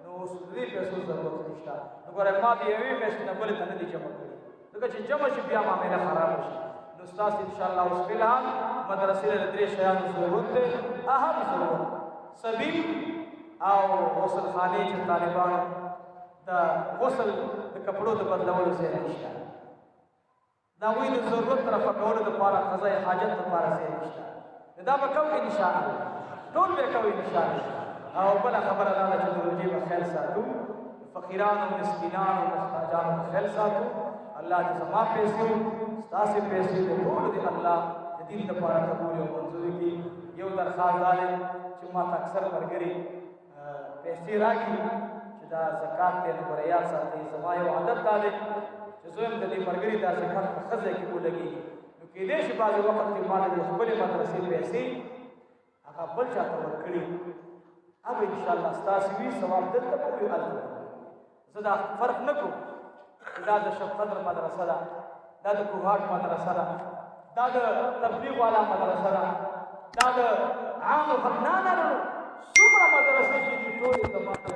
نو اوس د دې پیسو ضرورت نشته نو ګورئ ما د یوې میاشتې نه بلې ته نه دي جمع کړي ځکه چې جمع شي بیا معامله خرابه شي نو ستاسو انشاءالله اوس فلحال مدرسې له 3 شیانو ضرورت دی اهم ضرورت سبیل او غسلخانې چې طالبانو د غسل د کپړو د بدلولو ځای نشته د هغوی د ضرورت رفع کولو دپاره قضای حاجت دپاره ځای نشته دا به کوو انشاءالله ټول به کوو انشاءالله او بله خبره دا ده چې د روژې به خیال ساتو فقیرانو مسکینانو محتاجانو به خیال ساتو الله دې زما پیسې ستاسې پیسې د ټولو دې الله د دین دپاره قبول او منظور کړي یو درخواست دا دی چې ما ته اکثر ملګري پیسې راکړي چې دا زکات دی نو ګوره یاد ساتئ زما یو عادت دا دی چې زه هم د دې ملګري دا زکات په ښه ځای کې ولګېږي نو کېدای شي بعضې وخت کې ما د خپلې مدرسې پیسې هغه بل چا ته ورکړي هغه انشاءالله ستاسې وي ثواب دلته به وي هلته زه دا فرق نه کوم چې دا د شب قدر مدرسه ده دا د کوهاټ مدرسه ده دا د تبلیغ والا مدرسه ده دا د عامو نه څومره مدرسې چې دي ټولې زما